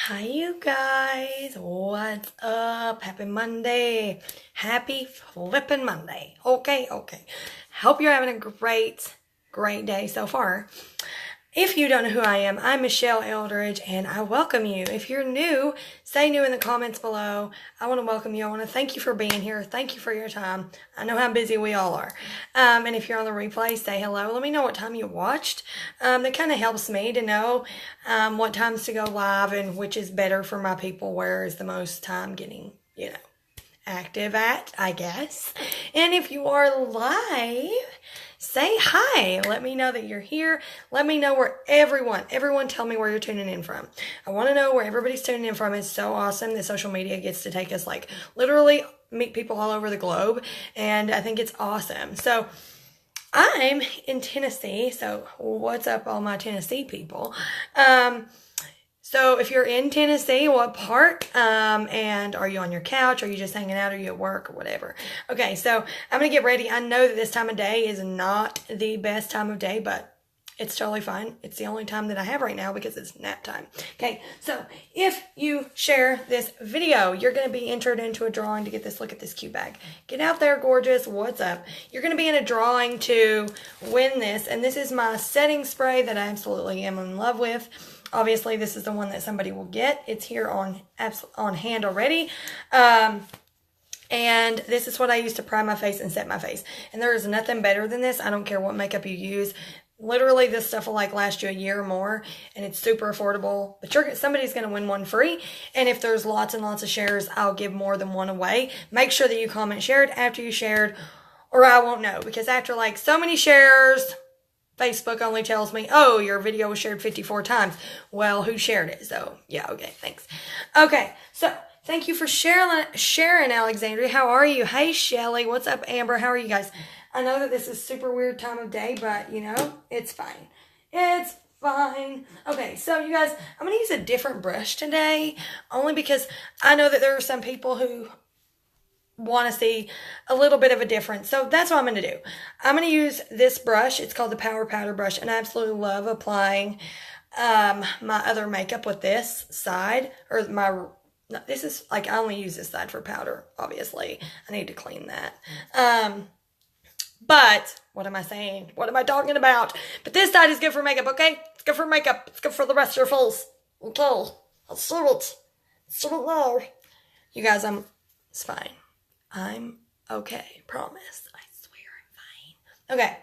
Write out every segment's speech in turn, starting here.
Hi, you guys. What's up? Happy Monday. Happy flippin' Monday. Okay. Hope you're having a great day so far. If you don't know who I am, I'm Michelle Eldridge and I welcome you. If you're new, say new in the comments below. I want to welcome you. I want to thank you for being here. Thank you for your time. I know how busy we all are. And if you're on the replay, say hello. Let me know what time you watched. That kind of helps me to know what times to go live and which is better for my people. Where is the most time getting, active at, I guess. And if you are live, say hi. Let me know that you're here. Let me know where everyone tell me where you're tuning in from. I want to know where everybody's tuning in from. It's so awesome that social media gets to take us literally meet people all over the globe. And I think it's awesome. So I'm in Tennessee. So what's up, all my Tennessee people? So if you're in Tennessee, what part? And are you on your couch? Are you just hanging out? Are you at work or whatever? Okay, so I'm going to get ready. I know that this time of day is not the best time of day, but it's totally fine. It's the only time that I have right now because it's nap time. Okay, so if you share this video, you're going to be entered into a drawing to get this. Look at this cute bag. Get out there, gorgeous. What's up? You're going to be in a drawing to win this, and this is my setting spray that I absolutely am in love with. Obviously, this is the one that somebody will get. It's here on hand already. And this is what I use to prime my face and set my face. And there is nothing better than this. I don't care what makeup you use. Literally, this stuff will last you a year or more, and it's super affordable. But somebody's going to win one free. And if there's lots and lots of shares, I'll give more than one away. Make sure that you comment shared after you shared, or I won't know. Because after so many shares, Facebook only tells me, oh, your video was shared 54 times. Well, who shared it? So, yeah, okay, thanks. Okay, so thank you for sharing, Alexandria. How are you? Hey, Shelly. What's up, Amber? How are you guys? I know that this is super weird time of day, but, it's fine. It's fine. Okay, so you guys, I'm going to use a different brush today, only because I know that there are some people who want to see a little bit of a difference. So that's what I'm going to do. I'm going to use this brush. It's called the Power Powder Brush, and I absolutely love applying my other makeup with this side, or this is I only use this side for powder, obviously. I need to clean that. But what am I saying? What am I talking about? But this side is good for makeup, okay? It's good for makeup. It's good for the rest of your face. Okay. I'll show it. There. You guys, it's fine. I'm okay. Promise. I swear I'm fine. Okay.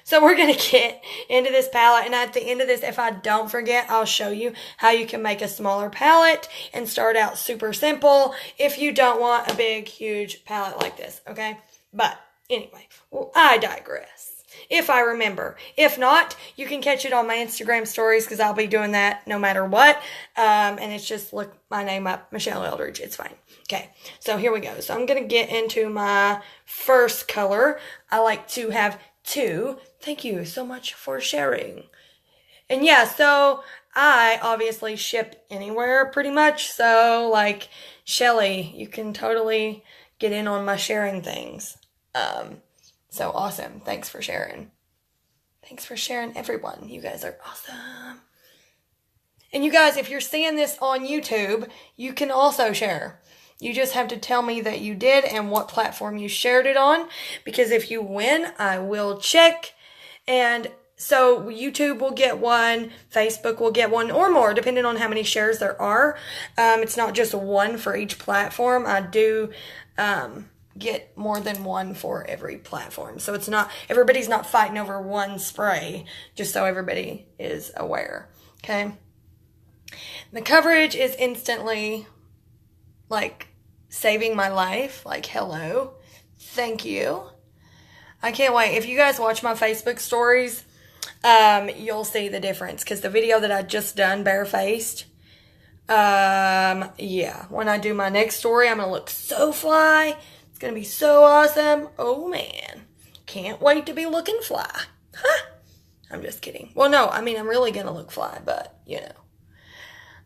So we're going to get into this palette. And at the end of this, if I don't forget, I'll show you how you can make a smaller palette and start out super simple if you don't want a big, huge palette like this. Okay. But anyway, I digress. If I remember. If not, you can catch it on my Instagram stories because I'll be doing that no matter what. And it's just look my name up, Michelle Eldridge. It's fine. Okay, so here we go. So I'm going to get into my first color. I like to have two. Thank you so much for sharing. And yeah, so I obviously ship anywhere pretty much. So Shelly, you can totally get in on my sharing things. So awesome. Thanks for sharing. Thanks for sharing, everyone. You guys are awesome. And you guys, if you're seeing this on YouTube, you can also share. You just have to tell me that you did and what platform you shared it on. Because if you win, I will check. And so YouTube will get one, Facebook will get one or more, depending on how many shares there are. It's not just one for each platform. I do get more than one for every platform. So everybody's not fighting over one spray, just so everybody is aware. Okay. The coverage is instantly saving my life. Hello. Thank you. I can't wait. If you guys watch my Facebook stories, you'll see the difference. Because the video that I just done barefaced, yeah. When I do my next story, I'm going to look so fly. It's going to be so awesome. Oh, man. Can't wait to be looking fly. Huh. I'm just kidding. Well, no. I'm really going to look fly, but,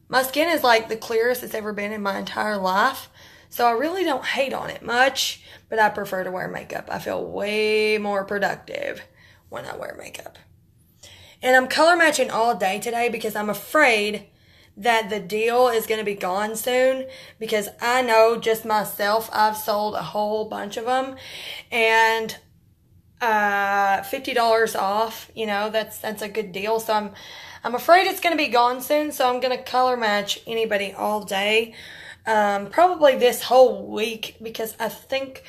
My skin is the clearest it's ever been in my entire life. So I really don't hate on it much, but I prefer to wear makeup. I feel way more productive when I wear makeup. And I'm color matching all day today because I'm afraid that the deal is going to be gone soon, because I know just myself, I've sold a whole bunch of them, and $50 off, that's a good deal. So I'm afraid it's going to be gone soon, so I'm going to color match anybody all day, probably this whole week, because I think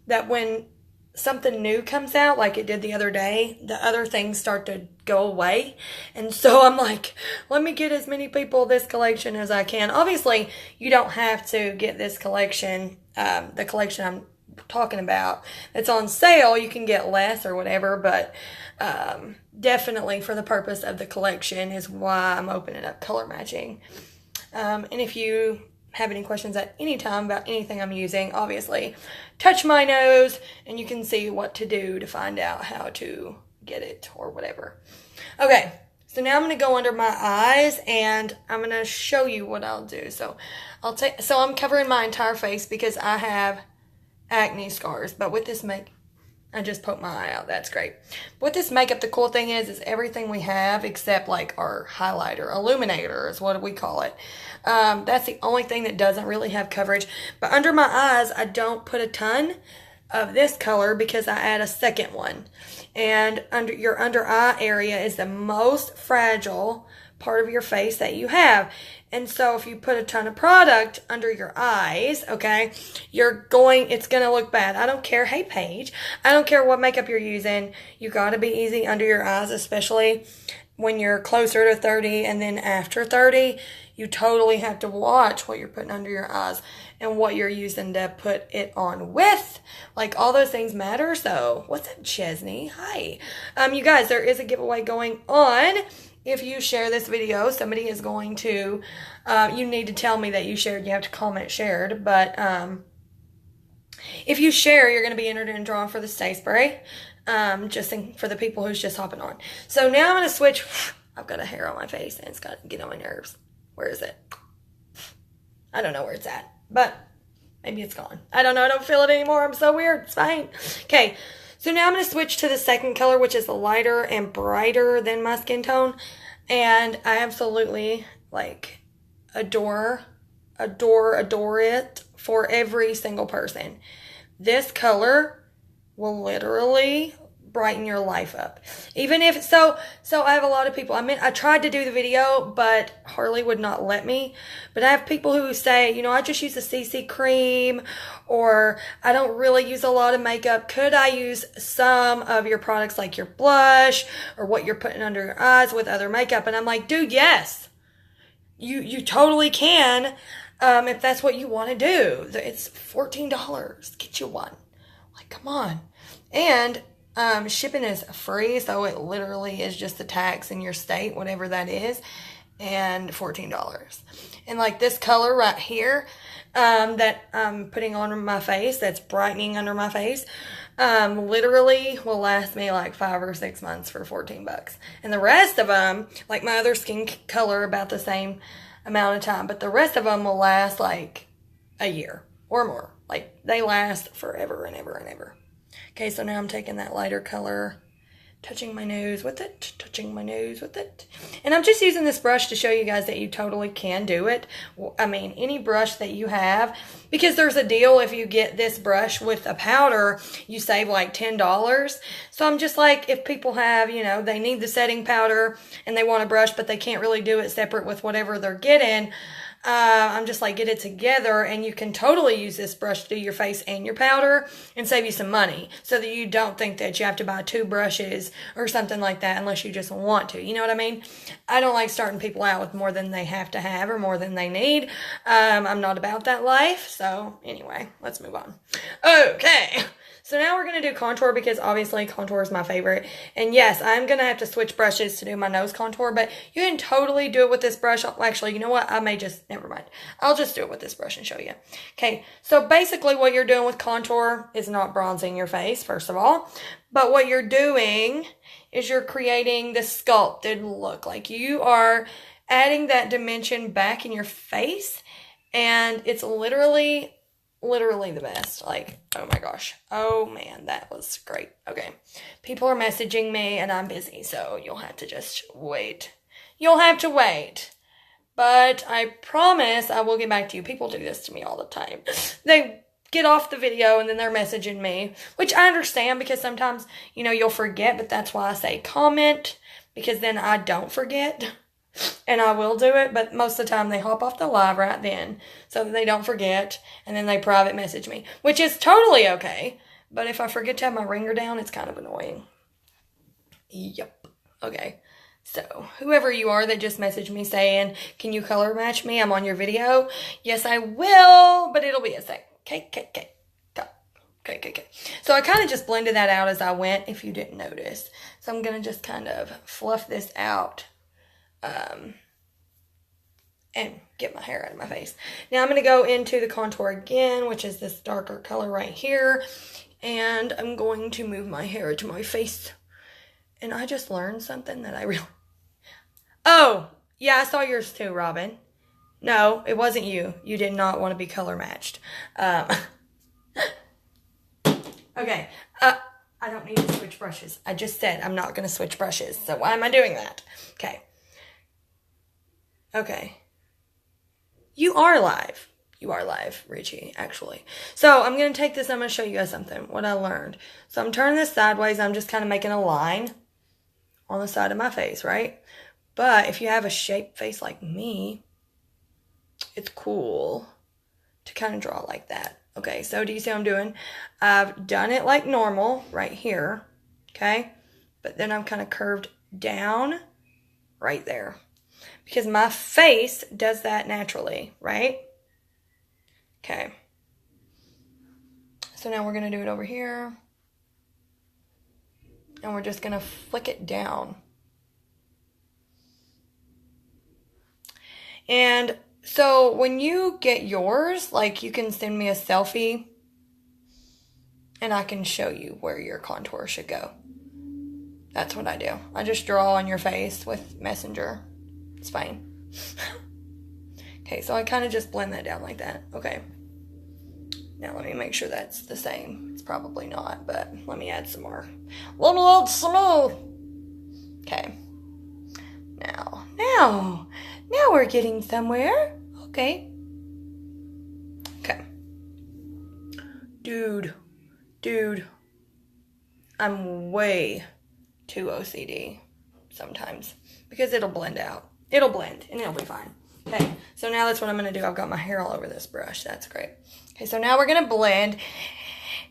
that when something new comes out, like it did the other day, the other things start to go away. And so I'm like, let me get as many people this collection as I can. Obviously, you don't have to get this collection, the collection I'm talking about, it's on sale. You can get less or whatever, but definitely for the purpose of the collection is why I'm opening up color matching. And if you have any questions at any time about anything I'm using, obviously touch my nose and you can see what to do to find out how to get it or whatever. Okay, so now I'm going to go under my eyes and I'm going to show you what I'll do. So I'm covering my entire face because I have acne scars, but with this I just poked my eye out. That's great. With this makeup, the cool thing is everything we have except like our highlighter, illuminator is what we call it. That's the only thing that doesn't really have coverage. But under my eyes, I don't put a ton of this color because I add a second one. And your under eye area is the most fragile part of your face that you have. And so if you put a ton of product under your eyes, okay, it's going to look bad. I don't care. Hey, Paige, I don't care what makeup you're using. You got to be easy under your eyes, especially when you're closer to 30 and then after 30. You totally have to watch what you're putting under your eyes and what you're using to put it on with. Like, all those things matter. So, what's up, Chesney? Hi. You guys, there is a giveaway going on. If you share this video, somebody is going to, you need to tell me that you shared. You have to comment shared. But if you share, you're going to be entered and drawn for the Stay Spray. For the people who's just hopping on. So now I'm going to switch. I've got a hair on my face and it's got to get on my nerves. Where is it? I don't know where it's at, but maybe it's gone. I don't know. I don't feel it anymore. I'm so weird. It's fine. Okay. So now I'm going to switch to the second color, which is lighter and brighter than my skin tone. And I absolutely adore it for every single person. This color will literally brighten your life up. Even if so I have a lot of people. I tried to do the video, but Harley would not let me. But I have people who say, I just use a CC cream, or I don't really use a lot of makeup. Could I use some of your products, like your blush or what you're putting under your eyes with other makeup? And I'm like, dude, yes, you totally can. If that's what you want to do. It's $14. Get you one. Like, come on. And shipping is free, so it literally is just the tax in your state, whatever that is, and $14. And like this color right here, that I'm putting on my face, that's brightening under my face, literally will last me like 5 or 6 months for $14. And the rest of them, like my other skin color, about the same amount of time, but the rest of them will last like a year or more. Like, they last forever and ever and ever. Okay, so now I'm taking that lighter color, touching my nose with it, And I'm just using this brush to show you guys that you totally can do it. Any brush that you have, because there's a deal if you get this brush with a powder, you save like $10. So I'm just like, if people have, they need the setting powder and they want a brush, but they can't really do it separate with whatever they're getting, I'm just like, get it together, and you can totally use this brush to do your face and your powder and save you some money, so that you don't think that you have to buy 2 brushes or something like that unless you just want to. You know what I mean? I don't like starting people out with more than they have to have or more than they need. I'm not about that life. So anyway, let's move on. Okay. So now we're going to do contour, because obviously contour is my favorite. And yes, I'm going to have to switch brushes to do my nose contour, but you can totally do it with this brush. Actually, you know what? Never mind. I'll just do it with this brush and show you. Okay, so basically what you're doing with contour is not bronzing your face, first of all. But what you're doing is you're creating this sculpted look. Like, you are adding that dimension back in your face, and it's literally the best. Like, oh my gosh. Oh man, that was great. Okay. People are messaging me and I'm busy, so you'll have to just wait. You'll have to wait. But I promise I will get back to you. People do this to me all the time. They get off the video and then they're messaging me, which I understand because sometimes, you'll forget, but that's why I say comment, because then I don't forget and I will do it. But most of the time they hop off the live right then so that they don't forget, and then they private message me, which is totally okay. But if I forget to have my ringer down, it's kind of annoying. Yep. Okay. So, whoever you are that just messaged me saying, can you color match me? I'm on your video. Yes, I will, but it'll be a sec. Okay. So, I kind of just blended that out as I went, if you didn't notice. So, I'm going to just kind of fluff this out and get my hair out of my face. Now, I'm going to go into the contour again, which is this darker color right here. And I'm going to move my hair to my face. And I just learned something that I really... Oh, yeah, I saw yours too, Robin. No, it wasn't you. You did not want to be color matched. Okay, I don't need to switch brushes. I just said I'm not going to switch brushes. So why am I doing that? Okay. You are live. You are live, Richie, actually. So I'm going to take this. I'm going to show you guys something, what I learned. So I'm turning this sideways. I'm just kind of making a line on the side of my face, right? But if you have a shaped face like me, it's cool to kind of draw like that. Okay, so do you see what I'm doing? I've done it like normal right here, okay? But then I'm kind of curved down right there because my face does that naturally, right? Okay. So now we're going to do it over here. And we're just going to flick it down. And so when you get yours, like you can send me a selfie and I can show you where your contour should go. That's what I do. I just draw on your face with Messenger. It's fine. Okay, so I kind of just blend that down like that. Okay. Now let me make sure that's the same. It's probably not, but let me add some more. Let me add some more. Okay. Now we're getting somewhere. Okay. Dude. I'm way too OCD sometimes because it'll blend out. It'll blend and it'll be fine. Okay, so now that's what I'm going to do. I've got my hair all over this brush. That's great. Okay, so now we're going to blend.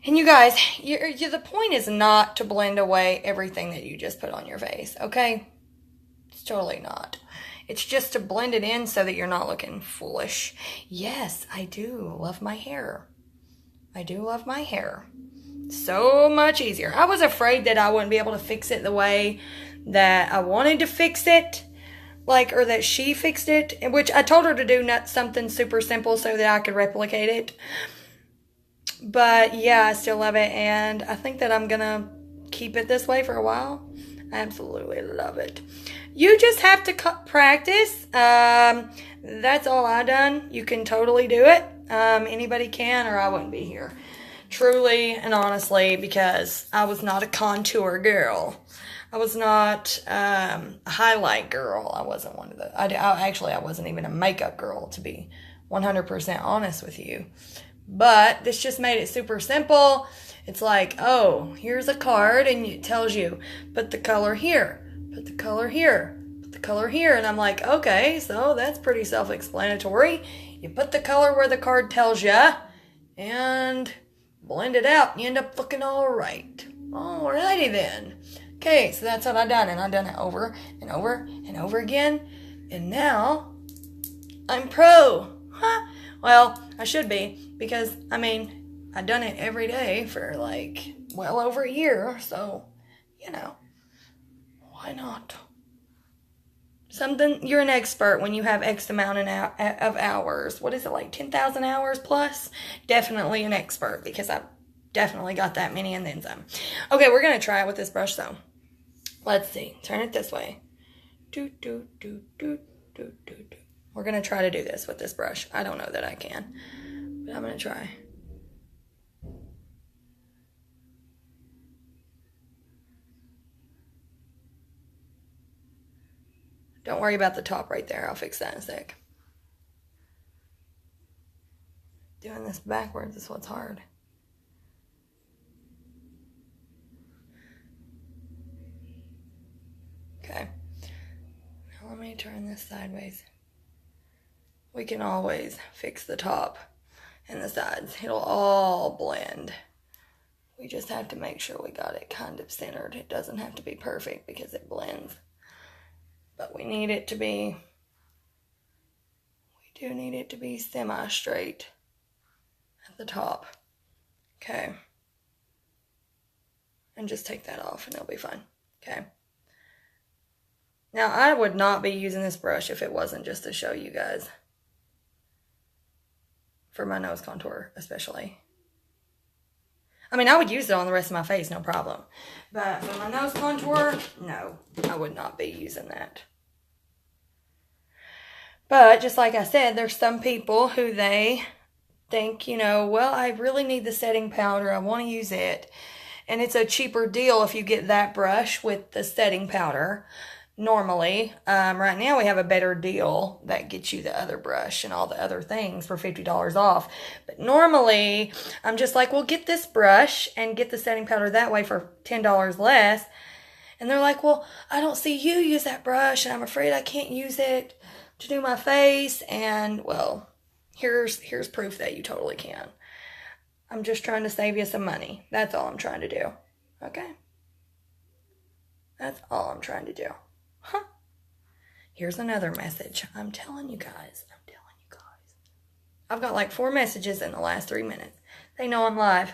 And you guys, the point is not to blend away everything that you just put on your face, okay? It's totally not. It's just to blend it in so that you're not looking foolish. Yes, I do love my hair. I do love my hair. So much easier. I was afraid that I wouldn't be able to fix it the way that I wanted to fix it. Or that she fixed it, which I told her to do something super simple so that I could replicate it. But yeah, I still love it, and I think that I'm gonna keep it this way for a while. I absolutely love it. You just have to practice. That's all I done. You can totally do it. Anybody can, or I wouldn't be here. Truly and honestly, because I was not a contour girl. I was not a highlight girl. I wasn't one of the... I wasn't even a makeup girl, to be 100% honest with you. But this just made it super simple. It's like, oh, here's a card, and it tells you, put the color here, put the color here, put the color here. And I'm like, okay, so that's pretty self-explanatory. You put the color where the card tells you, and blend it out, and you end up looking all right. Alrighty then. Okay, so that's what I done, and I done it over and over and over again, and now I'm pro. Well, I should be, because, I done it every day for, well over a year, so, why not? You're an expert when you have X amount of hours. What is it, 10,000 hours plus? Definitely an expert, because I've definitely got that many and then some. Okay, we're going to try it with this brush, though. Let's see. Turn it this way. We're going to try to do this with this brush. I don't know that I can, but I'm going to try. Don't worry about the top right there. I'll fix that in a sec. Doing this backwards is what's hard. Okay. Now let me turn this sideways. We can always fix the top and the sides. It'll all blend. We just have to make sure we got it kind of centered. It doesn't have to be perfect because it blends. But we need it to be, we do need it to be semi-straight at the top. Okay. And just take that off and it'll be fine. Okay. Now I would not be using this brush if it wasn't just to show you guys. For my nose contour, especially. I mean, I would use it on the rest of my face, no problem. But for my nose contour, no, I would not be using that. But just like I said, there's some people who they think, you know, well, I really need the setting powder. I want to use it. And it's a cheaper deal if you get that brush with the setting powder. Normally, right now we have a better deal that gets you the other brush and all the other things for $50 off. But normally, I'm just like, well, get this brush and get the setting powder that way for $10 less. And they're like, well, I don't see you use that brush and I'm afraid I can't use it to do my face. And, well, here's proof that you totally can. I'm just trying to save you some money. That's all I'm trying to do. Okay? That's all I'm trying to do. Huh. Here's another message. I'm telling you guys. I've got like 4 messages in the last 3 minutes. They know I'm live.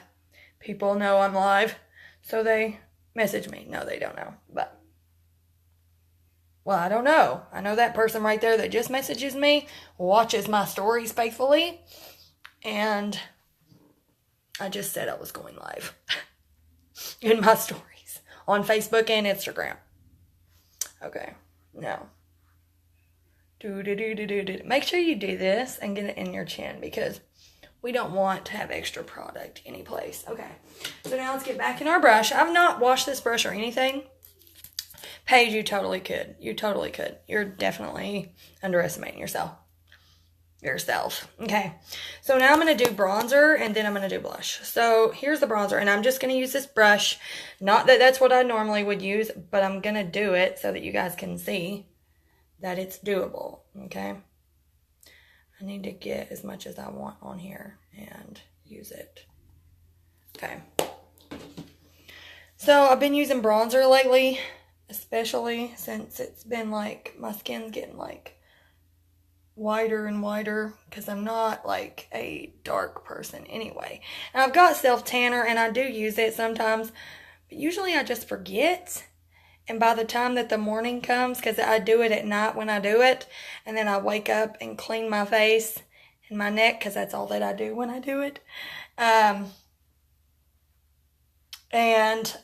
People know I'm live. So they message me. No, they don't know. But, well, I don't know. I know that person right there that just messages me watches my stories faithfully. And I just said I was going live in my stories on Facebook and Instagram. Okay, now, make sure you do this and get it in your chin because we don't want to have extra product anyplace. Okay, so now let's get back in our brush. I've not washed this brush or anything. Paige, you totally could. You totally could. You're definitely underestimating yourself. Okay, so now I'm going to do bronzer and then I'm going to do blush. So here's the bronzer and I'm just going to use this brush. Not that that's what I normally would use, but I'm going to do it so that you guys can see that it's doable. Okay, I need to get as much as I want on here and use it. Okay, so I've been using bronzer lately, especially since it's been like my skin's getting like wider and wider because I'm not like a dark person anyway. And I've got self tanner and I do use it sometimes, but usually I just forget. And by the time that the morning comes, because I do it at night when I do it, and then I wake up and clean my face and my neck because that's all that I do when I do it. And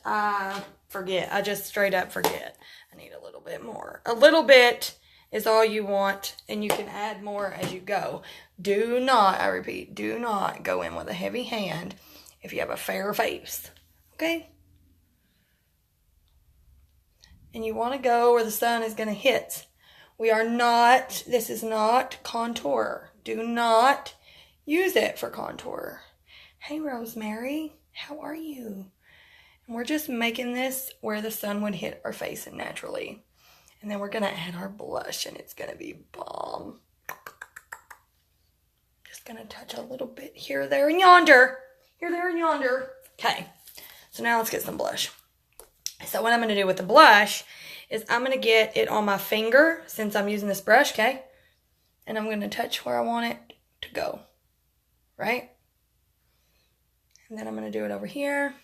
I forget. I just straight up forget. I need a little bit more. A little bit is all you want, and you can add more as you go. Do not, I repeat, do not go in with a heavy hand if you have a fair face, okay? And you want to go where the sun is going to hit. This is not contour. Do not use it for contour. Hey, Rosemary, how are you? And we're just making this where the sun would hit our face naturally. And then we're going to add our blush, and it's going to be bomb. Just going to touch a little bit here, there, and yonder. Here, there, and yonder. Okay, so now let's get some blush. So what I'm going to do with the blush is I'm going to get it on my finger, since I'm using this brush, okay? And I'm going to touch where I want it to go, right? And then I'm going to do it over here.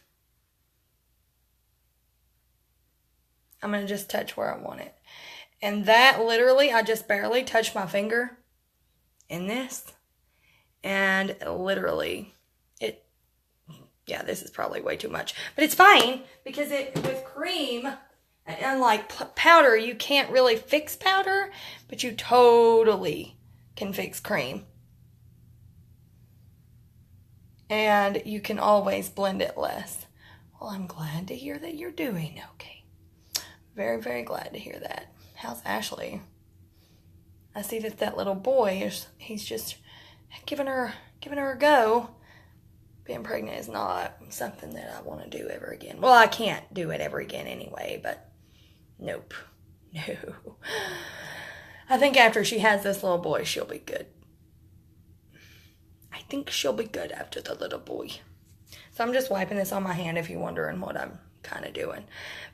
I'm going to just touch where I want it. And that literally, I just barely touched my finger in this. And literally, yeah, this is probably way too much. But it's fine, because with cream, unlike powder, you can't really fix powder, but you totally can fix cream. And you can always blend it less. Well, I'm glad to hear that you're doing okay. Very, very glad to hear that. How's Ashley? I see that little boy he's just giving her a go. Being pregnant is not something that I want to do ever again. Well, I can't do it ever again anyway, but nope. No. I think after she has this little boy, she'll be good. I think she'll be good after the little boy. So I'm just wiping this on my hand if you're wondering what I'm kind of doing.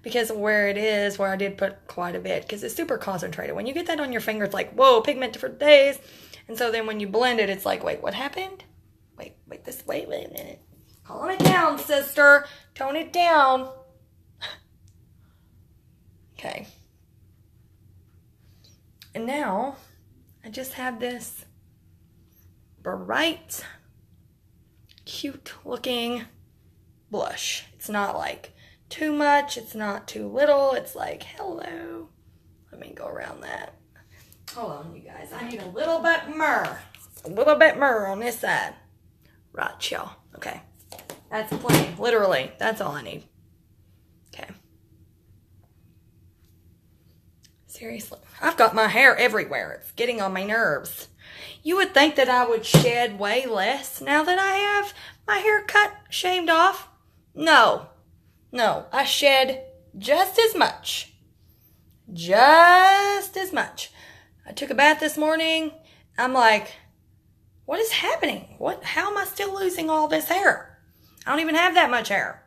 Because where I did put quite a bit, because it's super concentrated. When you get that on your finger, it's like, whoa, pigment for days. And so then when you blend it, it's like, wait, what happened? Wait a minute. Calm it down, sister. Tone it down. Okay. And now, I just have this bright, cute looking blush. It's not like too much. It's not too little. It's like, hello. Let me go around that. Hold on, you guys. I need a little bit more. A little bit more on this side. Right, y'all. Okay. That's plenty. Literally. That's all I need. Okay. Seriously. I've got my hair everywhere. It's getting on my nerves. You would think that I would shed way less now that I have my hair shaved off. No. No. I shed just as much. Just as much. I took a bath this morning. I'm like, what is happening? How am I still losing all this hair? I don't even have that much hair.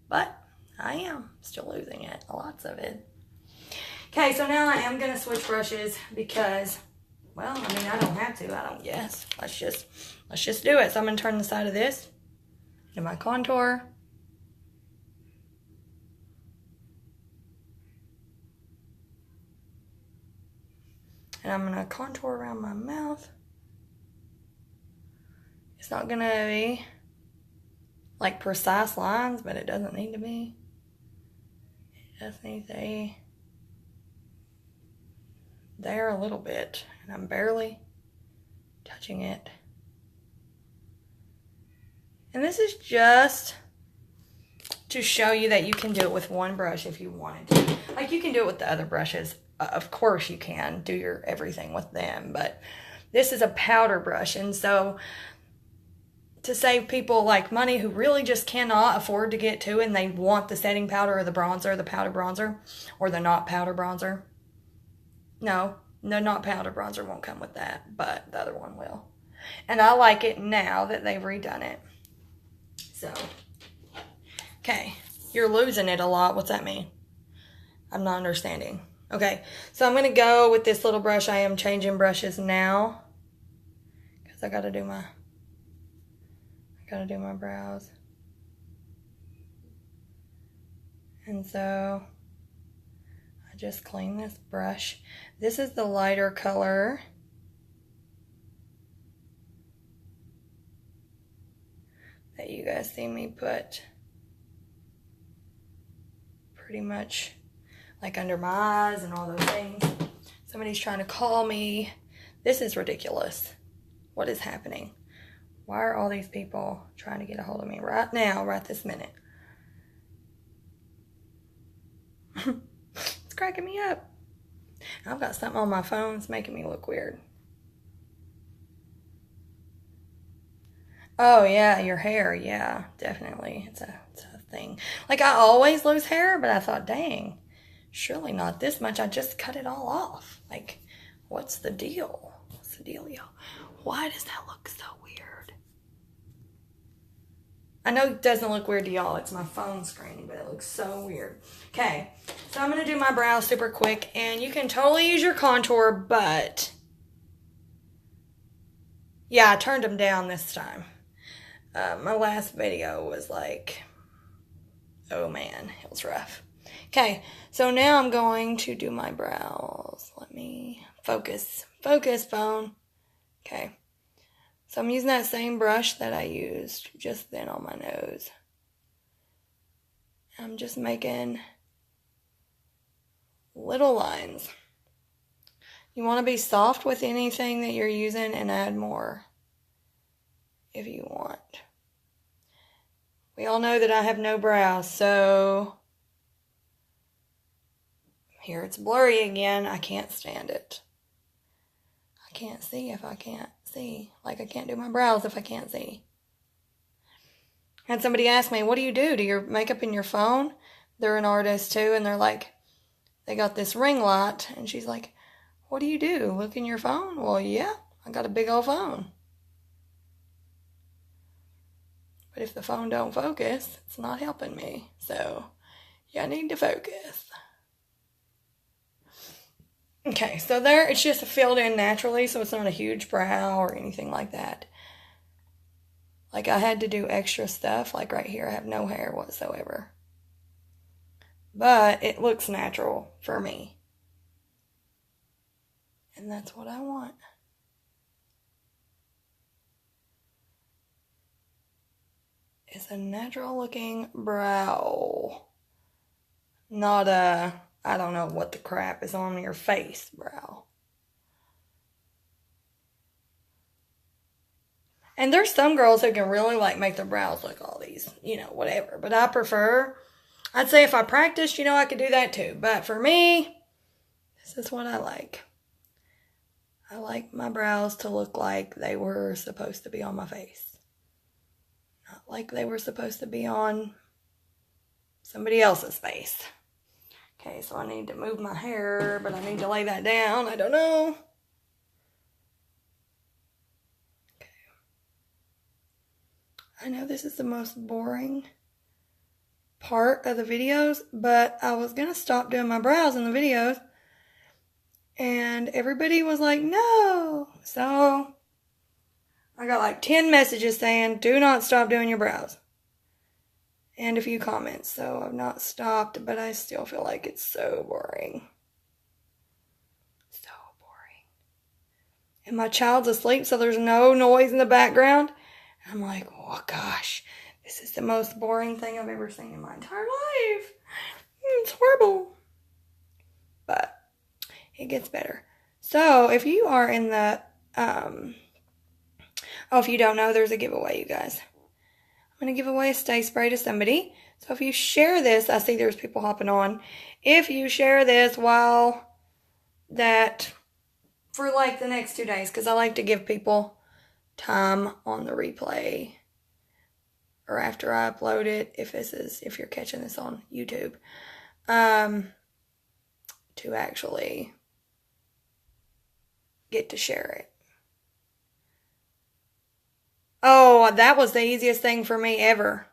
But I am still losing it. Lots of it. Okay, so now I am going to switch brushes because, well, I mean, I don't have to. I don't guess. Let's just do it. So I'm going to turn the side of this into my contour. And I'm going to contour around my mouth. It's not going to be like precise lines, but it doesn't need to be. It just needs to be there a little bit. And I'm barely touching it. And this is just to show you that you can do it with one brush if you wanted to. Like, you can do it with the other brushes. Of course you can do your everything with them, but this is a powder brush. And so to save people like money who really just cannot afford to get to, and they want the setting powder or the bronzer, the powder bronzer, or the not powder bronzer. No, the not powder bronzer won't come with that, but the other one will. And I like it now that they've redone it. So, okay, you're losing it a lot. What's that mean? I'm not understanding. Okay, so I'm going to go with this little brush. I am changing brushes now because I got to do my brows. And so I just clean this brush. This is the lighter color. That you guys see me put pretty much like under my eyes and all those things. Somebody's trying to call me. This is ridiculous. What is happening? Why are all these people trying to get a hold of me right now, right this minute? It's cracking me up. I've got something on my phone that's making me look weird. Oh, yeah, your hair. Yeah, definitely. It's a thing. Like, I always lose hair, but I thought, dang, surely not this much. I just cut it all off. Like, what's the deal? What's the deal, y'all? Why does that look so weird? I know it doesn't look weird to y'all. It's my phone screen, but it looks so weird. Okay, so I'm going to do my brows super quick, and you can totally use your contour, but yeah, I turned them down this time. My last video was like, oh man, it was rough. Okay, so now I'm going to do my brows. Let me focus. Focus, phone. Okay, so I'm using that same brush that I used just then on my nose. I'm just making little lines. You want to be soft with anything that you're using and add more if you want. We all know that I have no brows, so here it's blurry again. I can't stand it. can't see if I can't see. Like, I can't do my brows if I can't see. Had somebody ask me, what do you do? Do your makeup in your phone? They're an artist too, and they're like, they got this ring light, and she's like, what do you do? Look in your phone? Well, yeah, I got a big old phone. But if the phone don't focus, it's not helping me. So, you need to focus. Okay, so there, it's just filled in naturally, so it's not a huge brow or anything like that. Like, I had to do extra stuff, like right here, I have no hair whatsoever. But it looks natural for me. And that's what I want. It's a natural looking brow. Not a, I don't know what the crap is on your face brow. And there's some girls who can really like make their brows look all these, whatever. But I prefer, I'd say if I practiced, I could do that too. But for me, this is what I like. I like my brows to look like they were supposed to be on my face. Not like they were supposed to be on somebody else's face. Okay, so I need to move my hair, but I need to lay that down. I don't know. Okay. I know this is the most boring part of the videos, but I was going to stop doing my brows in the videos, and everybody was like, no. So I got like 10 messages saying, do not stop doing your brows. And a few comments. So I've not stopped, but I still feel like it's so boring. So boring. And my child's asleep, so there's no noise in the background. And I'm like, oh gosh, this is the most boring thing I've ever seen in my entire life. It's horrible. But it gets better. So if you are in the, if you don't know, there's a giveaway, you guys. I'm going to give away a stay spray to somebody. So if you share this, I see there's people hopping on. If you share this for like the next 2 days, because I like to give people time on the replay or after I upload it, if you're catching this on YouTube, to actually get to share it. Oh, that was the easiest thing for me ever.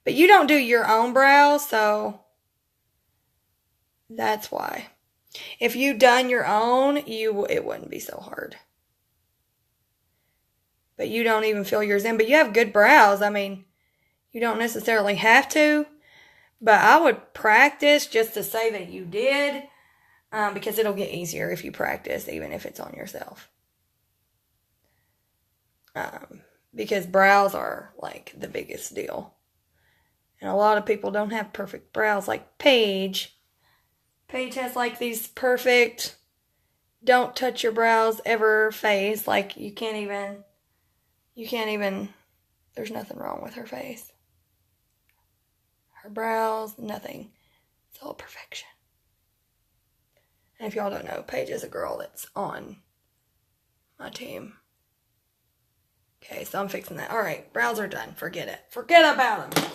But you don't do your own brows, so that's why. If you done your own, it wouldn't be so hard. But you don't even fill yours in. But you have good brows. I mean, you don't necessarily have to. But I would practice just to say that you did. Because it'll get easier if you practice, even if it's on yourself. Because brows are like the biggest deal. And a lot of people don't have perfect brows like Paige. Paige has like these perfect, don't touch your brows ever face. Like you can't even, there's nothing wrong with her face. Her brows, nothing. It's all perfection. And if y'all don't know, Paige is a girl that's on my team. Okay, so I'm fixing that. All right, brows are done. Forget it. Forget about them.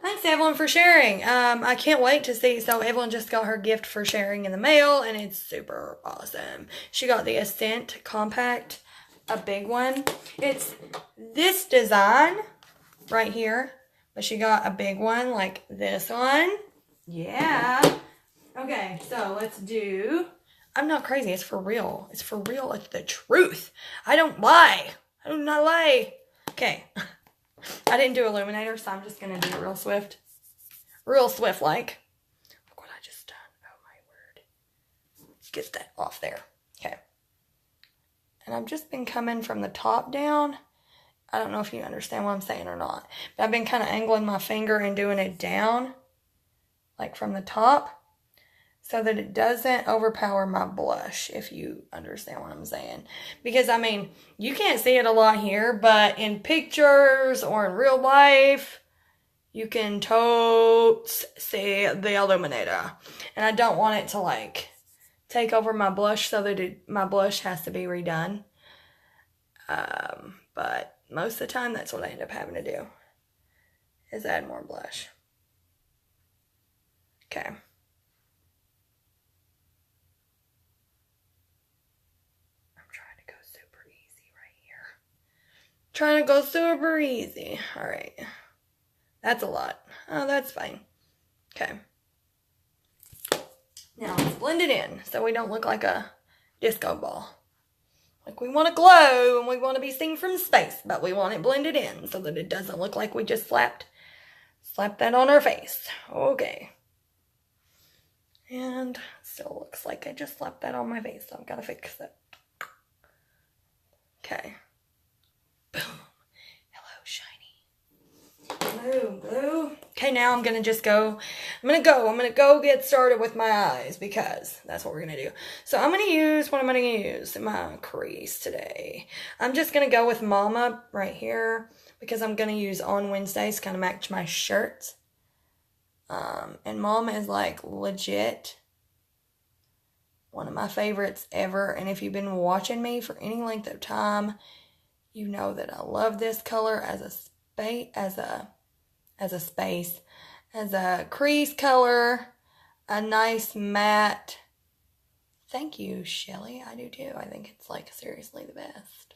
Thanks, Evelyn, for sharing. I can't wait to see. So Evelyn just got her gift for sharing in the mail, and it's super awesome. She got the Ascent Compact, a big one. It's this design right here, but she got a big one like this one. Yeah. Okay, so let's do... I'm not crazy. It's for real. It's for real. It's the truth. I don't lie. I do not lie. Okay. I didn't do illuminator, so I'm just going to do it real swift. Real swift-like. Look what I just done. Oh, my word. Get that off there. Okay. And I've just been coming from the top down. I don't know if you understand what I'm saying or not. But I've been kind of angling my finger and doing it down. Like from the top. So that it doesn't overpower my blush, if you understand what I'm saying. Because, I mean, you can't see it a lot here, but in pictures or in real life, you can totes see the illuminator. And I don't want it to, like, take over my blush so that my blush has to be redone. But most of the time, that's what I end up having to do, is add more blush. Okay. I'm trying to go super easy right here. Trying to go super easy. All right. That's a lot. Oh, that's fine. Okay. Now let's blend it in so we don't look like a disco ball. Like, we want to glow and we want to be seen from space, but we want it blended in so that it doesn't look like we just slapped that on our face. Okay. And still looks like I just slapped that on my face, so I've got to fix it. Okay. Boom. Hello, shiny. Blue, blue. Okay, now I'm going to go get started with my eyes because that's what we're going to do. So I'm going to use, what am I going to use in my crease today? I'm just going to go with Mama right here because I'm going to use On Wednesdays to kind of match my shirts. And Mama is like legit one of my favorites ever. And if you've been watching me for any length of time, you know that I love this color as a crease color, a nice matte. Thank you, Shelly. I do too. I think it's like seriously the best.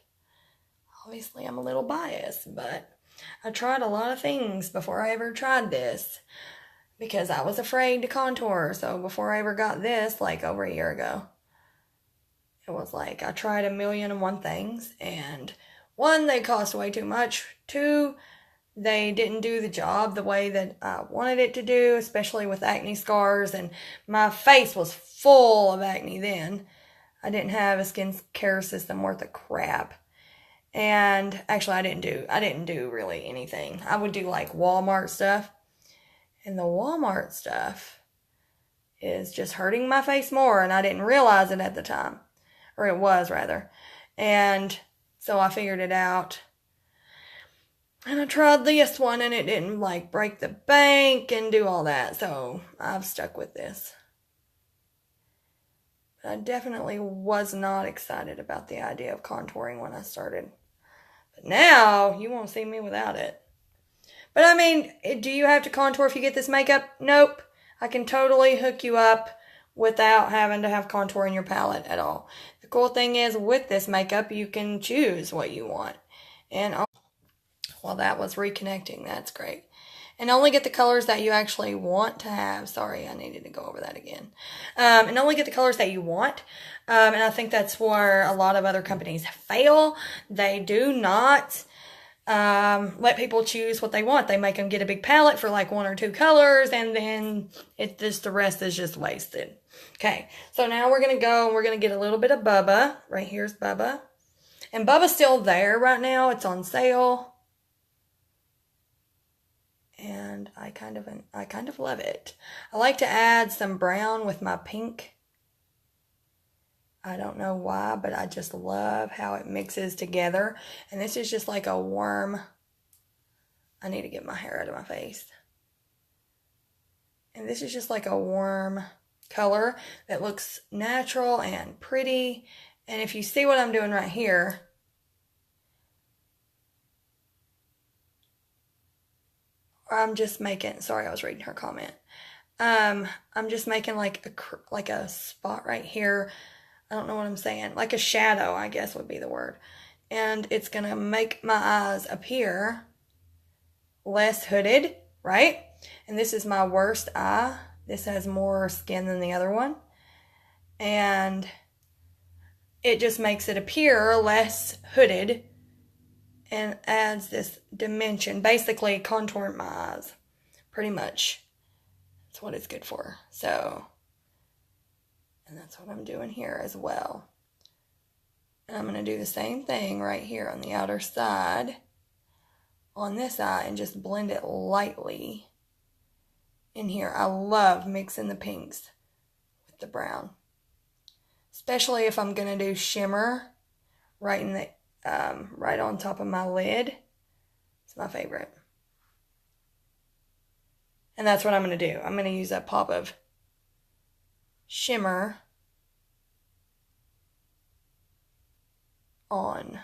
Obviously, I'm a little biased, but I tried a lot of things before I ever tried this because I was afraid to contour. So before I ever got this, like over a year ago, it was like I tried 1,000,001 things, and 1, they cost way too much. 2, they didn't do the job the way that I wanted it to do, especially with acne scars, and my face was full of acne then. I didn't have a skincare system worth of crap. And actually, I didn't do really anything. I would do like Walmart stuff. And the Walmart stuff is just hurting my face more, and I didn't realize it at the time. Or it was, rather. And so I figured it out. And I tried this one, and it didn't like break the bank and do all that. So I've stuck with this. But I definitely was not excited about the idea of contouring when I started. But now you won't see me without it. But I mean, do you have to contour if you get this makeup? Nope. I can totally hook you up without having to have contour in your palette at all. The cool thing is with this makeup, you can choose what you want. And well, that was reconnecting. That's great. And only get the colors that you actually want to have. Sorry, I needed to go over that again. And only get the colors that you want. And I think that's where a lot of other companies fail. They do not let people choose what they want. They make them get a big palette for like 1 or 2 colors, and then the rest is just wasted. Okay, so now we're going to go and we're going to get a little bit of Bubba. Right here's Bubba. And Bubba's still there right now. It's on sale. And I kind of love it. I like to add some brown with my pink. I don't know why, but I just love how it mixes together. And this is just like a warm, I need to get my hair out of my face. And this is just like a warm color that looks natural and pretty. And if you see what I'm doing right here, I'm just making, sorry, I was reading her comment. I'm just making like a spot right here. I don't know what I'm saying. Like a shadow, I guess would be the word. And it's going to make my eyes appear less hooded, right? And this is my worst eye. This has more skin than the other one. And it just makes it appear less hooded and adds this dimension. Basically, contouring my eyes. Pretty much. That's what it's good for. So, and that's what I'm doing here as well. And I'm going to do the same thing right here on the outer side on this eye and just blend it lightly in here. I love mixing the pinks with the brown. Especially if I'm going to do shimmer right in the right on top of my lid. It's my favorite. And that's what I'm going to do. I'm going to use a pop of shimmer on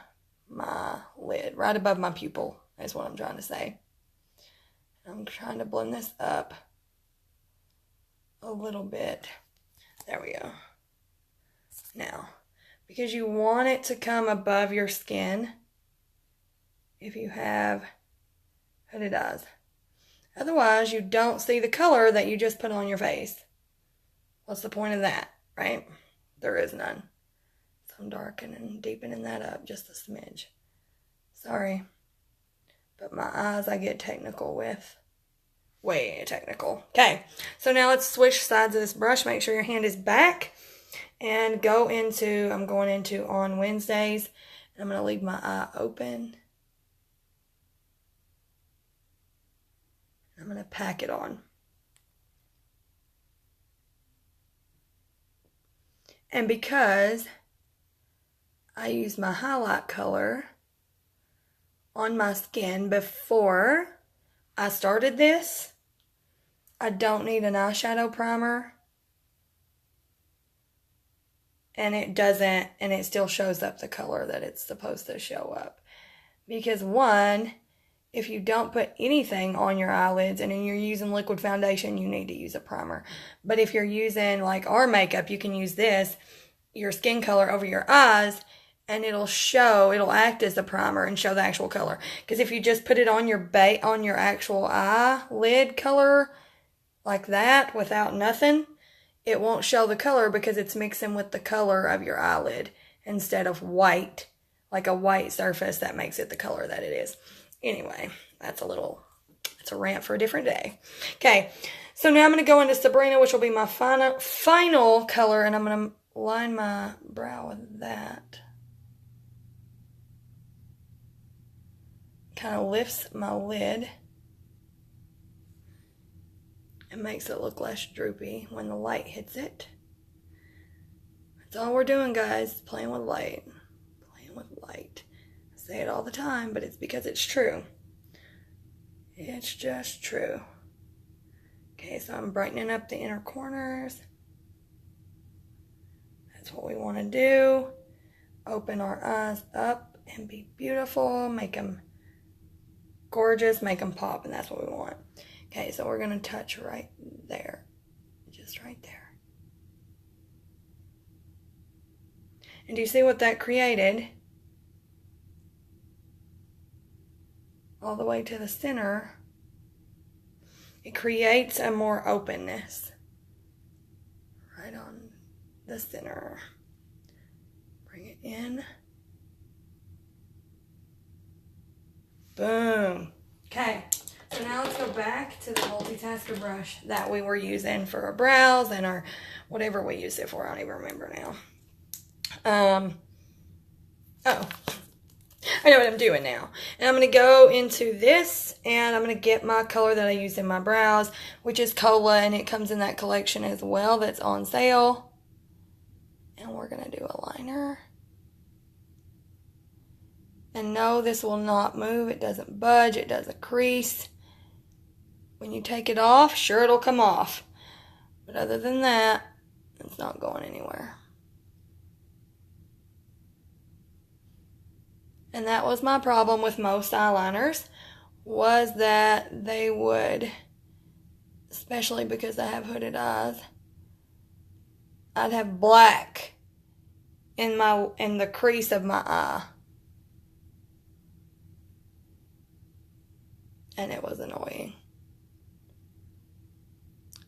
my lid, right above my pupil is what I'm trying to say. I'm trying to blend this up a little bit. There we go. Now, because you want it to come above your skin if you have hooded eyes. Otherwise, you don't see the color that you just put on your face. What's the point of that, right? There is none. So I'm darkening and deepening that up just a smidge. Sorry. But my eyes I get technical with. Way technical. Okay, so now let's switch sides of this brush. Make sure your hand is back. And I'm going into on Wednesdays. And I'm going to leave my eye open. I'm going to pack it on. And because I use my highlight color on my skin before I started this, I don't need an eyeshadow primer. And it still shows up the color that it's supposed to show up. Because one, if you don't put anything on your eyelids and you're using liquid foundation, you need to use a primer. But if you're using like our makeup, you can use this, your skin color over your eyes, and it'll act as a primer and show the actual color. Because if you just put it on your actual eyelid color like that without nothing, it won't show the color because it's mixing with the color of your eyelid instead of white, like a white surface that makes it the color that it is. Anyway, it's a rant for a different day. Okay, so now I'm going to go into Sabrina, which will be my final color, and I'm going to line my brow with that. Kind of lifts my lid and makes it look less droopy when the light hits it. That's all we're doing, guys, playing with light. Playing with light. I say it all the time, but it's because it's true. It's just true. Okay, so I'm brightening up the inner corners. That's what we want to do. Open our eyes up and be beautiful. Make them gorgeous. Make them pop, and that's what we want. Okay, so we're going to touch right there. Just right there. And do you see what that created? All the way to the center. It creates a more openness. Right on the center. Bring it in. Boom. Okay. So now let's go back to the multitasker brush that we were using for our brows and our whatever we used it for. I don't even remember now. I know what I'm doing now. And I'm going to go into this and I'm going to get my color that I use in my brows, which is Cola, and it comes in that collection as well that's on sale. And we're going to do a liner. And no, this will not move. It doesn't budge. It doesn't crease. When you take it off, sure, it'll come off. But other than that, it's not going anywhere. And that was my problem with most eyeliners, was that they would, especially because I have hooded eyes, I'd have black in the crease of my eye. And it was annoying.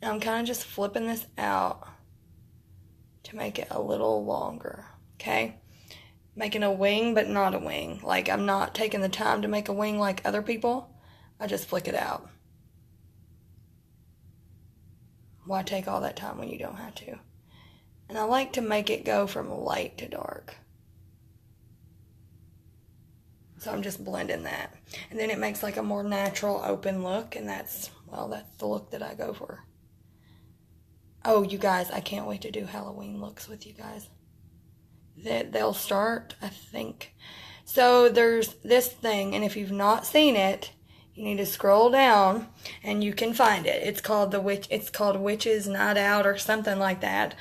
I'm kind of just flipping this out to make it a little longer, okay? Making a wing, but not a wing. Like, I'm not taking the time to make a wing like other people. I just flick it out. Why take all that time when you don't have to? And I like to make it go from light to dark. So I'm just blending that. And then it makes like a more natural, open look. And that's the look that I go for. Oh, you guys, I can't wait to do Halloween looks with you guys. They'll start, I think. So there's this thing, and if you've not seen it, you need to scroll down and you can find it. It's called Witches Night Out or something like that.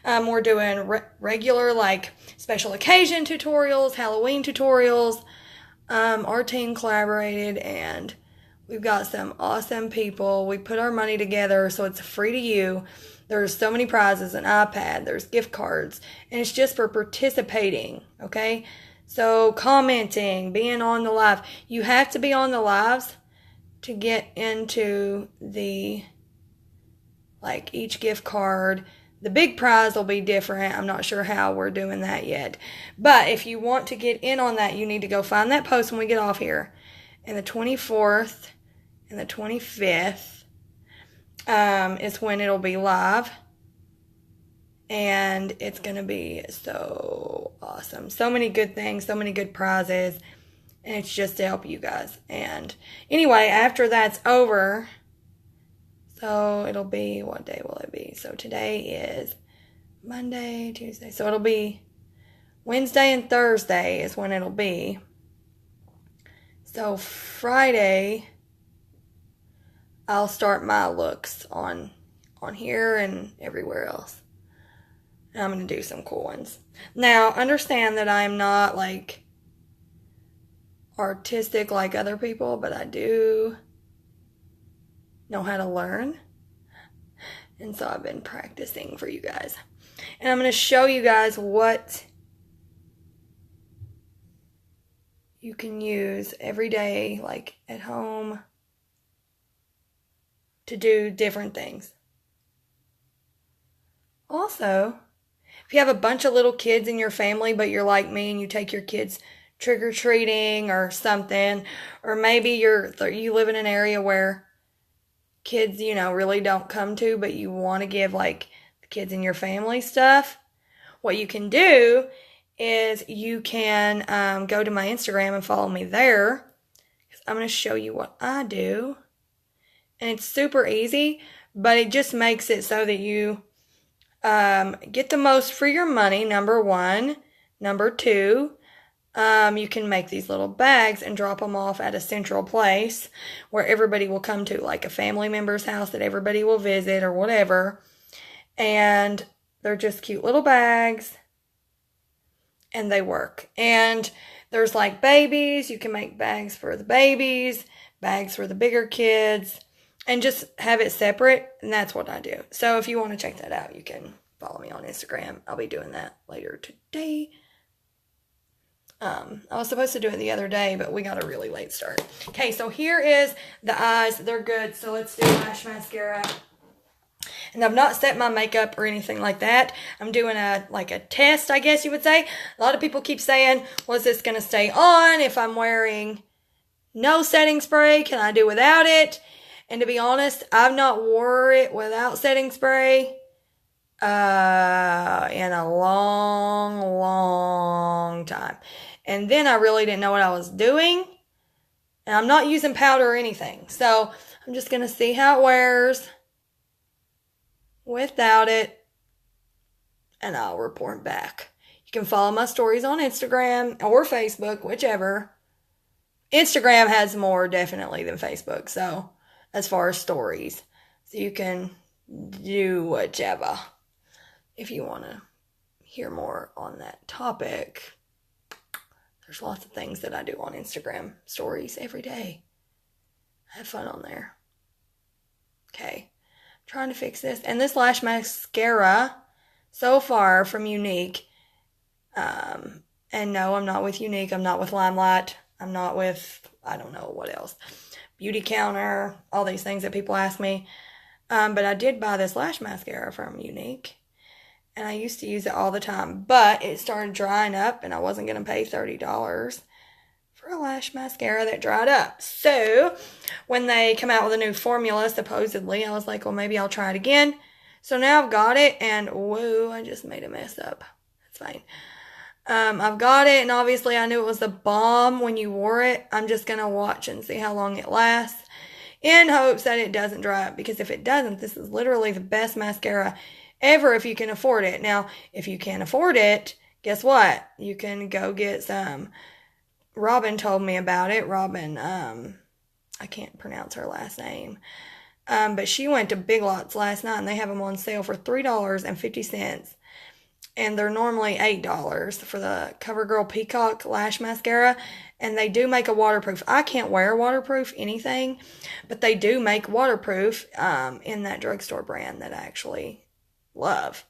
We're doing regular like special occasion tutorials, Halloween tutorials. Our team collaborated and we've got some awesome people. We put our money together so it's free to you. There's so many prizes, an iPad, there's gift cards, and it's just for participating, okay? So commenting, being on the live. You have to be on the lives to get into the, like, each gift card. The big prize will be different. I'm not sure how we're doing that yet. But if you want to get in on that, you need to go find that post when we get off here. And the 24th and the 25th is when it'll be live. And it's going to be so awesome. So many good things, so many good prizes. And it's just to help you guys. And anyway, after that's over, so it'll be, what day will it be? So today is Monday, Tuesday. So it'll be Wednesday and Thursday is when it'll be. So Friday, I'll start my looks on here and everywhere else. And I'm going to do some cool ones. Now, understand that I'm not like artistic like other people, but I do know how to learn. And so I've been practicing for you guys. And I'm going to show you guys what you can use every day, like at home, to do different things. Also, if you have a bunch of little kids in your family, but you're like me and you take your kids trick-or-treating or something, or maybe you live in an area where kids, really don't come to, but you want to give like the kids in your family stuff, what you can do is you can go to my Instagram and follow me there. I'm going to show you what I do. And it's super easy, but it just makes it so that you get the most for your money, number one. Number two, you can make these little bags and drop them off at a central place where everybody will come to, like a family member's house that everybody will visit or whatever. And they're just cute little bags. And they work. And there's like babies. You can make bags for the babies, bags for the bigger kids, and just have it separate. And that's what I do. So if you want to check that out, you can follow me on Instagram. I'll be doing that later today. I was supposed to do it the other day, but we got a really late start. Okay, so here is the eyes. They're good. So let's do lash mascara. And I've not set my makeup or anything like that. I'm doing a test, I guess you would say. A lot of people keep saying, well, is this going to stay on if I'm wearing no setting spray? Can I do without it? And to be honest, I've not wore it without setting spray in a long, long time. And then I really didn't know what I was doing. And I'm not using powder or anything. So I'm just going to see how it wears without it, and I'll report back. You can follow my stories on Instagram or Facebook, whichever. Instagram has more definitely than Facebook, so as far as stories. So you can do whichever if you want to hear more on that topic. There's lots of things that I do on Instagram stories every day. I have fun on there. Okay. Trying to fix this. And this lash mascara so far from Unique. And no, I'm not with Unique. I'm not with Limelight. I'm not with, I don't know what else. Beauty Counter. All these things that people ask me. But I did buy this lash mascara from Unique. And I used to use it all the time. But it started drying up. And I wasn't going to pay $30 for a lash mascara that dried up. So when they come out with a new formula, supposedly, I was like, well, maybe I'll try it again. So now I've got it, and whoa, I just made a mess up. That's fine. I've got it, and obviously I knew it was the bomb when you wore it. I'm just going to watch and see how long it lasts in hopes that it doesn't dry up, because if it doesn't, this is literally the best mascara ever if you can afford it. Now, if you can't afford it, guess what? You can go get some. Robin told me about it. Robin I can't pronounce her last name. But she went to Big Lots last night, and they have them on sale for $3.50. And they're normally $8 for the CoverGirl Peacock Lash Mascara. And they do make a waterproof. I can't wear waterproof anything, but they do make waterproof in that drugstore brand that I actually love.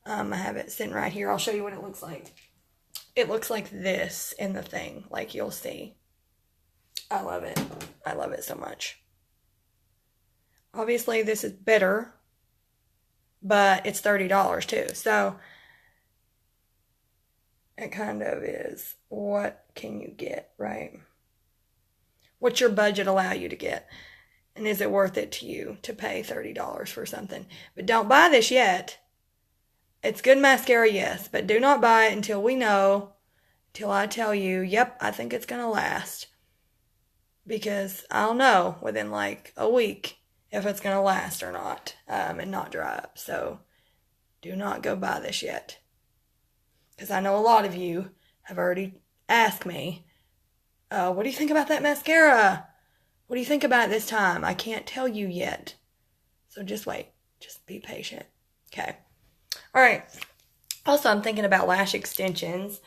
I have it sitting right here. I'll show you what it looks like. It looks like this in the thing, like you'll see. I love it. I love it so much. Obviously, this is better, but it's $30 too. So it kind of is, what can you get, right? What's your budget allow you to get? And is it worth it to you to pay $30 for something? But don't buy this yet. It's good mascara, yes, but do not buy it until we know, till I tell you, yep, I think it's going to last. Because I'll know within like a week if it's going to last or not, and not dry up. So do not go buy this yet. Because I know a lot of you have already asked me, what do you think about that mascara? What do you think about it this time? I can't tell you yet. So just wait. Just be patient. Okay. All right. Also, I'm thinking about lash extensions.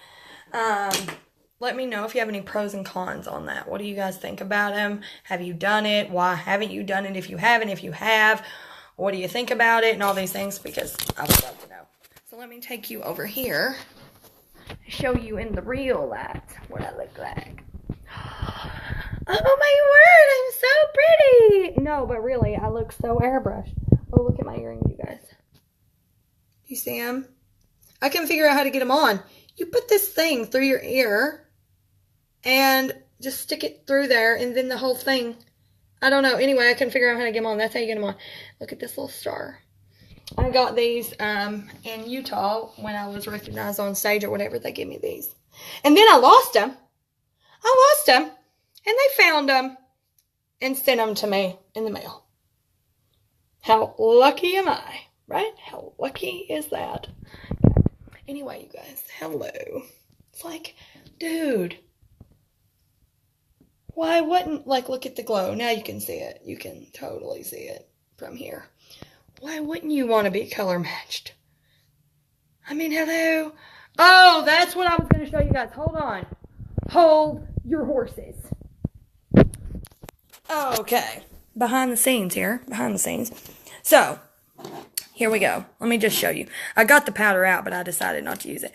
Let me know if you have any pros and cons on that. What do you guys think about them? Have you done it? Why haven't you done it? If you haven't, if you have, what do you think about it? And all these things, because I would love to know. So let me take you over here and show you in the real light what I look like. Oh my word, I'm so pretty. No, but really, I look so airbrushed. Oh, look at my earrings, you guys. You see them? I can figure out how to get them on. You put this thing through your ear and just stick it through there, and then the whole thing, I don't know. Anyway, I couldn't figure out how to get them on. That's how you get them on. Look at this little star. I got these in Utah when I was recognized on stage or whatever. They gave me these. And then I lost them. And they found them and sent them to me in the mail. How lucky am I, right? How lucky is that? Anyway, you guys, hello. It's like, dude, why wouldn't, like, look at the glow. Now you can see it. You can totally see it from here. Why wouldn't you want to be color matched? I mean, hello. Oh, that's what I was going to show you guys. Hold on. Hold your horses. Okay. Behind the scenes here. Behind the scenes. So, here we go. Let me just show you. I got the powder out, but I decided not to use it.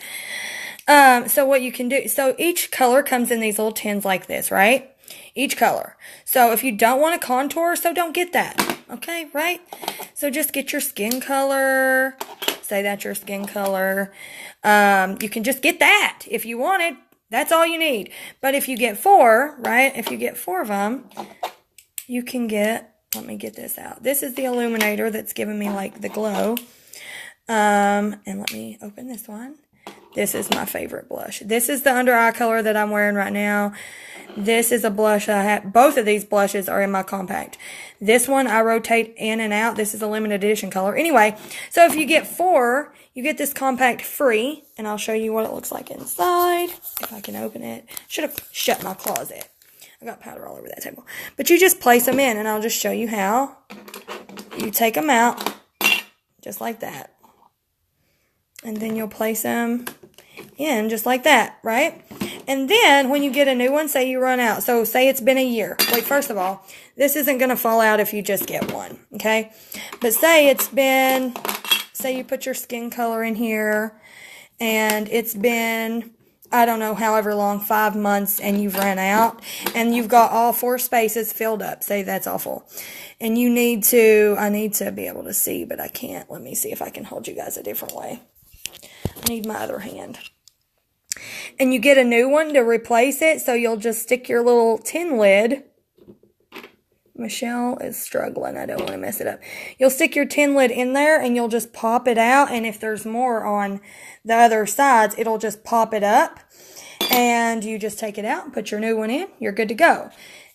So what you can do, so each color comes in these little tins like this, right? Each color. So if you don't want to contour, so don't get that. Okay, right? So just get your skin color. Say that's your skin color. You can just get that if you want it. That's all you need. But if you get 4, right? If you get 4 of them, you can get, let me get this out. This is the illuminator that's giving me like the glow. And let me open this one. This is my favorite blush. This is the under eye color that I'm wearing right now. This is a blush I have. Both of these blushes are in my compact. This one I rotate in and out. This is a limited edition color. Anyway, so if you get 4, you get this compact free. And I'll show you what it looks like inside. If I can open it. Should have shut my closet. I got powder all over that table. But you just place them in, and I'll just show you how. You take them out just like that. And then you'll place them in just like that, right? And then when you get a new one, say you run out. So say it's been a year. Like, first of all, this isn't going to fall out if you just get one, okay? But say it's been, say you put your skin color in here, and it's been, I don't know, however long, 5 months, and you've run out, and you've got all 4 spaces filled up. Say that's awful. And you need to, I need to be able to see, but I can't. Let me see if I can hold you guys a different way. I need my other hand. And you get a new one to replace it, so you'll just stick your little tin lid. Michelle is struggling. I don't want to mess it up. You'll stick your tin lid in there, and you'll just pop it out, and if there's more on the other sides, it'll just pop it up, and you just take it out and put your new one in. You're good to go.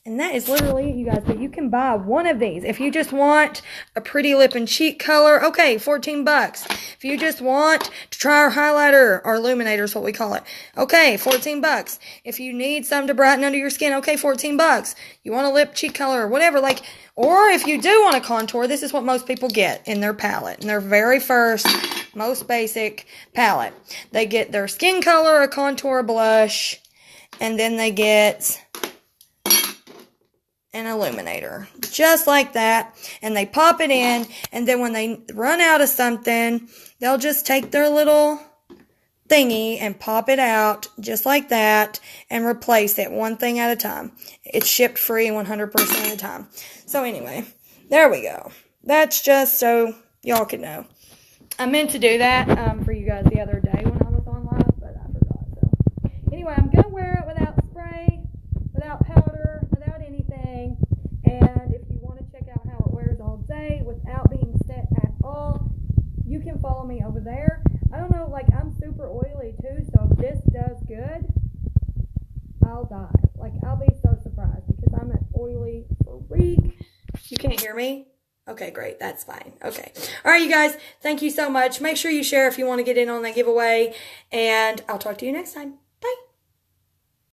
And that is literally it, you guys. But you can buy one of these. If you just want a pretty lip and cheek color, okay, $14. If you just want to try our highlighter, or illuminator is what we call it, okay, $14. If you need something to brighten under your skin, okay, $14. You want a lip cheek color or whatever, like, or if you do want a contour, this is what most people get in their palette, in their very first, most basic palette. They get their skin color, a contour, blush, and then they get an illuminator, just like that, and they pop it in, and then when they run out of something, they'll just take their little thingy and pop it out, just like that, and replace it one thing at a time. It's shipped free 100% of the time. So anyway, there we go. That's just so y'all can know. I meant to do that for you guys the other day when I was on live, but I forgot. So anyway, I'm going to wear it without spray, without powder, without anything. And if you want to check out how it wears all day without being set at all, you can follow me over there. I don't know, like, I'm super oily too, so if this does good, I'll die. Like, I'll be so surprised because I'm an oily freak. You can't hear me? Okay, great. That's fine. Okay. All right, you guys. Thank you so much. Make sure you share if you want to get in on that giveaway. And I'll talk to you next time.